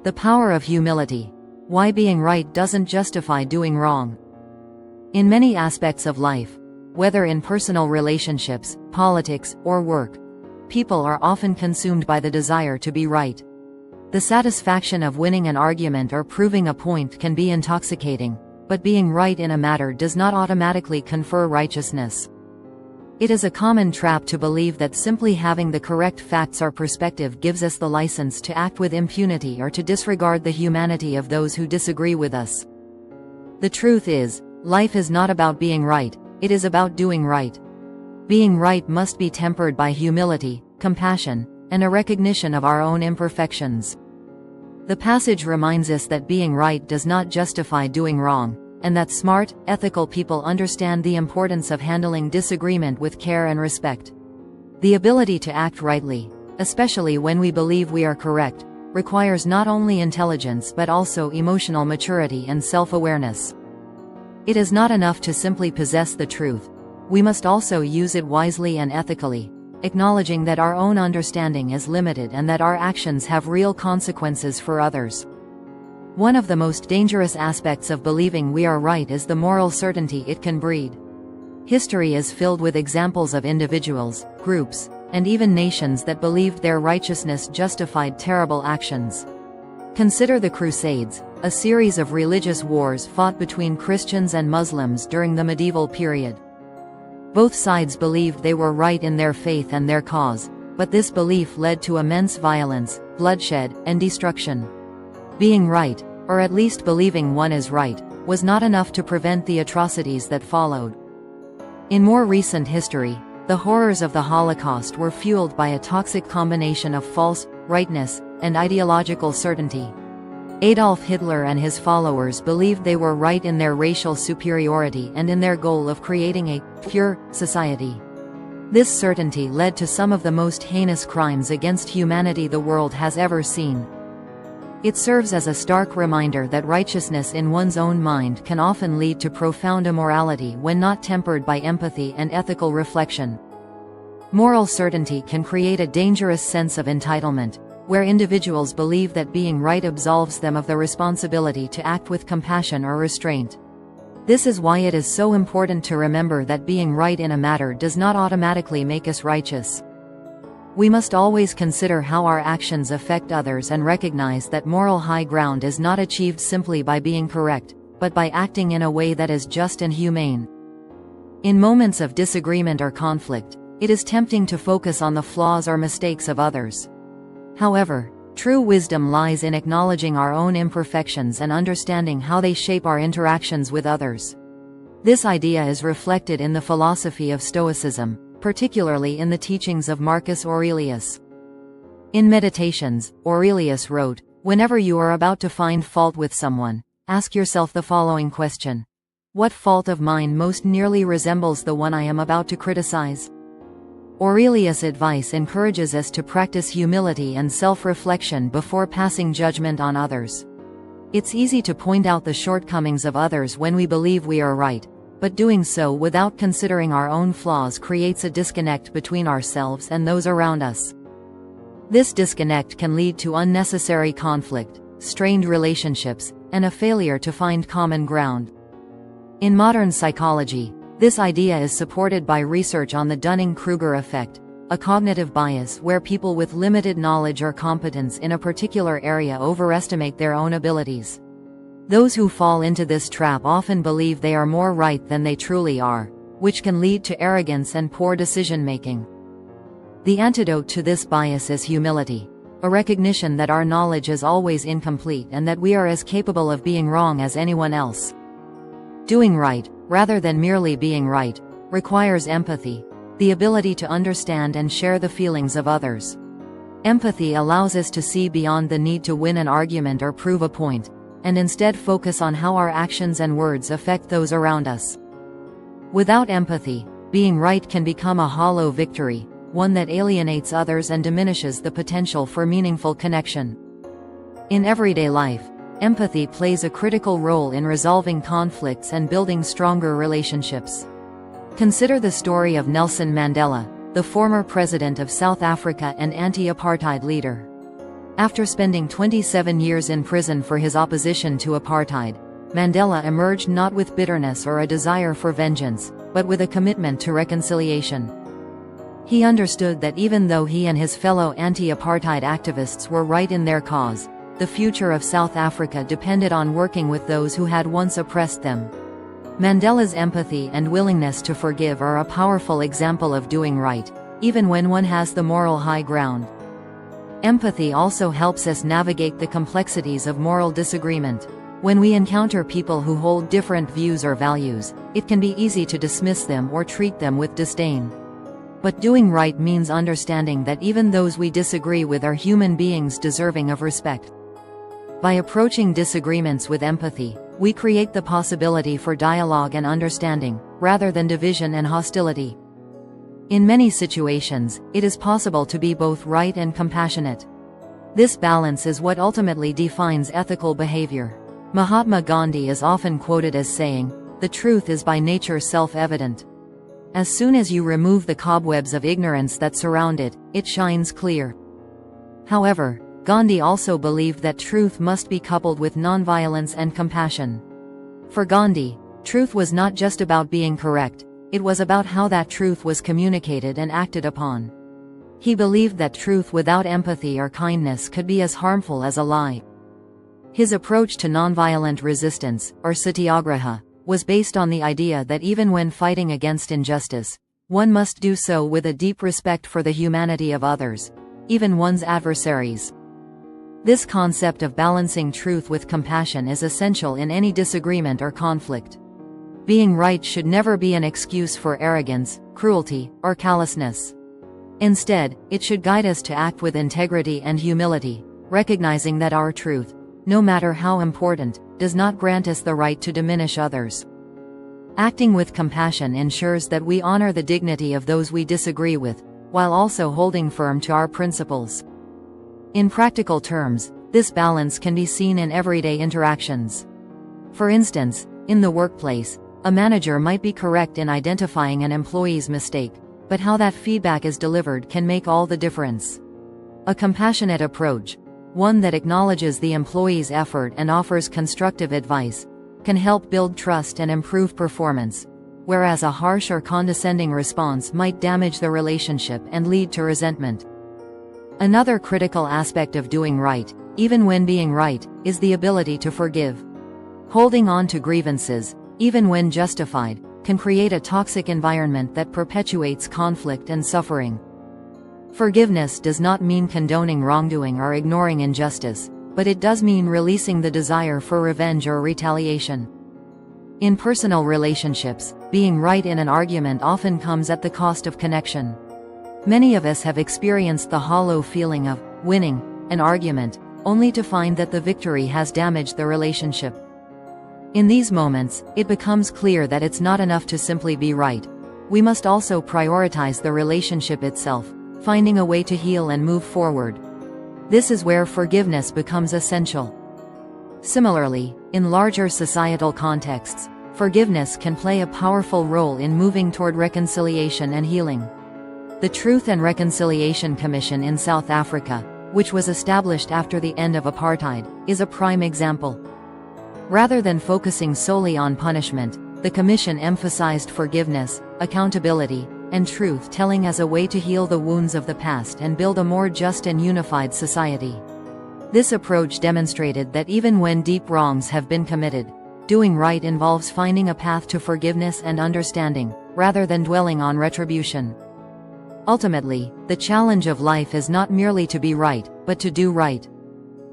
The power of humility. Why being right doesn't justify doing wrong. In many aspects of life, whether in personal relationships, politics, or work, people are often consumed by the desire to be right. The satisfaction of winning an argument or proving a point can be intoxicating, but being right in a matter does not automatically confer righteousness. It is a common trap to believe that simply having the correct facts or perspective gives us the license to act with impunity or to disregard the humanity of those who disagree with us. The truth is, life is not about being right, it is about doing right. Being right must be tempered by humility, compassion, and a recognition of our own imperfections. The passage reminds us that being right does not justify doing wrong, and that smart, ethical people understand the importance of handling disagreement with care and respect. The ability to act rightly, especially when we believe we are correct, requires not only intelligence but also emotional maturity and self-awareness. It is not enough to simply possess the truth. We must also use it wisely and ethically, acknowledging that our own understanding is limited and that our actions have real consequences for others. One of the most dangerous aspects of believing we are right is the moral certainty it can breed. History is filled with examples of individuals, groups, and even nations that believed their righteousness justified terrible actions. Consider the Crusades, a series of religious wars fought between Christians and Muslims during the medieval period. Both sides believed they were right in their faith and their cause, but this belief led to immense violence, bloodshed, and destruction. Being right, or at least believing one is right, was not enough to prevent the atrocities that followed. In more recent history, the horrors of the Holocaust were fueled by a toxic combination of false rightness and ideological certainty. Adolf Hitler and his followers believed they were right in their racial superiority and in their goal of creating a pure society. This certainty led to some of the most heinous crimes against humanity the world has ever seen. It serves as a stark reminder that righteousness in one's own mind can often lead to profound immorality when not tempered by empathy and ethical reflection. Moral certainty can create a dangerous sense of entitlement, where individuals believe that being right absolves them of the responsibility to act with compassion or restraint. This is why it is so important to remember that being right in a matter does not automatically make us righteous. We must always consider how our actions affect others and recognize that moral high ground is not achieved simply by being correct, but by acting in a way that is just and humane. In moments of disagreement or conflict, it is tempting to focus on the flaws or mistakes of others. However, true wisdom lies in acknowledging our own imperfections and understanding how they shape our interactions with others. This idea is reflected in the philosophy of Stoicism, particularly in the teachings of Marcus Aurelius. In Meditations, Aurelius wrote, "Whenever you are about to find fault with someone, ask yourself the following question: what fault of mine most nearly resembles the one I am about to criticize?" Aurelius' advice encourages us to practice humility and self-reflection before passing judgment on others. It's easy to point out the shortcomings of others when we believe we are right, but doing so without considering our own flaws creates a disconnect between ourselves and those around us. This disconnect can lead to unnecessary conflict, strained relationships, and a failure to find common ground. In modern psychology, this idea is supported by research on the Dunning-Kruger effect, a cognitive bias where people with limited knowledge or competence in a particular area overestimate their own abilities. Those who fall into this trap often believe they are more right than they truly are, which can lead to arrogance and poor decision-making. The antidote to this bias is humility, a recognition that our knowledge is always incomplete and that we are as capable of being wrong as anyone else. Doing right, rather than merely being right, requires empathy, the ability to understand and share the feelings of others. Empathy allows us to see beyond the need to win an argument or prove a point, and instead focus on how our actions and words affect those around us. Without empathy, being right can become a hollow victory, one that alienates others and diminishes the potential for meaningful connection. In everyday life, empathy plays a critical role in resolving conflicts and building stronger relationships. Consider the story of Nelson Mandela, the former president of South Africa and anti-apartheid leader. After spending 27 years in prison for his opposition to apartheid, Mandela emerged not with bitterness or a desire for vengeance, but with a commitment to reconciliation. He understood that even though he and his fellow anti-apartheid activists were right in their cause, the future of South Africa depended on working with those who had once oppressed them. Mandela's empathy and willingness to forgive are a powerful example of doing right, even when one has the moral high ground. Empathy also helps us navigate the complexities of moral disagreement. When we encounter people who hold different views or values, it can be easy to dismiss them or treat them with disdain. But doing right means understanding that even those we disagree with are human beings deserving of respect. By approaching disagreements with empathy, we create the possibility for dialogue and understanding, rather than division and hostility. In many situations, it is possible to be both right and compassionate. This balance is what ultimately defines ethical behavior. Mahatma Gandhi is often quoted as saying, "The truth is by nature self-evident. As soon as you remove the cobwebs of ignorance that surround it, it shines clear." However, Gandhi also believed that truth must be coupled with nonviolence and compassion. For Gandhi, truth was not just about being correct, it was about how that truth was communicated and acted upon. He believed that truth without empathy or kindness could be as harmful as a lie. His approach to nonviolent resistance, or satyagraha, was based on the idea that even when fighting against injustice, one must do so with a deep respect for the humanity of others, even one's adversaries. This concept of balancing truth with compassion is essential in any disagreement or conflict. Being right should never be an excuse for arrogance, cruelty, or callousness. Instead, it should guide us to act with integrity and humility, recognizing that our truth, no matter how important, does not grant us the right to diminish others. Acting with compassion ensures that we honor the dignity of those we disagree with, while also holding firm to our principles. In practical terms, this balance can be seen in everyday interactions. For instance, in the workplace, a manager might be correct in identifying an employee's mistake, but how that feedback is delivered can make all the difference. A compassionate approach, one that acknowledges the employee's effort and offers constructive advice, can help build trust and improve performance, whereas a harsh or condescending response might damage the relationship and lead to resentment. Another critical aspect of doing right, even when being right, is the ability to forgive. Holding on to grievances, even when justified, can create a toxic environment that perpetuates conflict and suffering. Forgiveness does not mean condoning wrongdoing or ignoring injustice, but it does mean releasing the desire for revenge or retaliation. In personal relationships, being right in an argument often comes at the cost of connection. Many of us have experienced the hollow feeling of winning an argument, only to find that the victory has damaged the relationship. In these moments, it becomes clear that it's not enough to simply be right. We must also prioritize the relationship itself, finding a way to heal and move forward. This is where forgiveness becomes essential. Similarly, in larger societal contexts, forgiveness can play a powerful role in moving toward reconciliation and healing. The Truth and Reconciliation Commission in South Africa, which was established after the end of apartheid, is a prime example. Rather than focusing solely on punishment, the Commission emphasized forgiveness, accountability, and truth-telling as a way to heal the wounds of the past and build a more just and unified society. This approach demonstrated that even when deep wrongs have been committed, doing right involves finding a path to forgiveness and understanding, rather than dwelling on retribution. Ultimately, the challenge of life is not merely to be right, but to do right.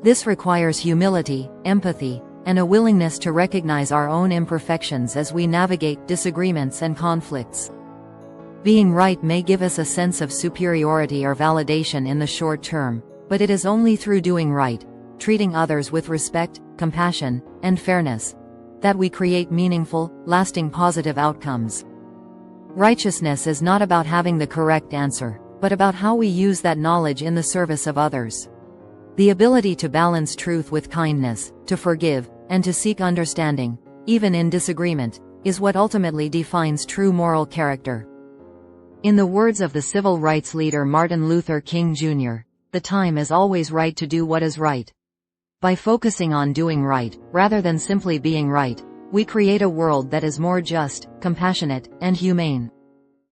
This requires humility, empathy, and a willingness to recognize our own imperfections as we navigate disagreements and conflicts. Being right may give us a sense of superiority or validation in the short term, but it is only through doing right, treating others with respect, compassion, and fairness, that we create meaningful, lasting positive outcomes. Righteousness is not about having the correct answer, but about how we use that knowledge in the service of others. The ability to balance truth with kindness, to forgive, and to seek understanding, even in disagreement, is what ultimately defines true moral character. In the words of the civil rights leader Martin Luther King Jr., the time is always right to do what is right. By focusing on doing right, rather than simply being right, we create a world that is more just, compassionate, and humane.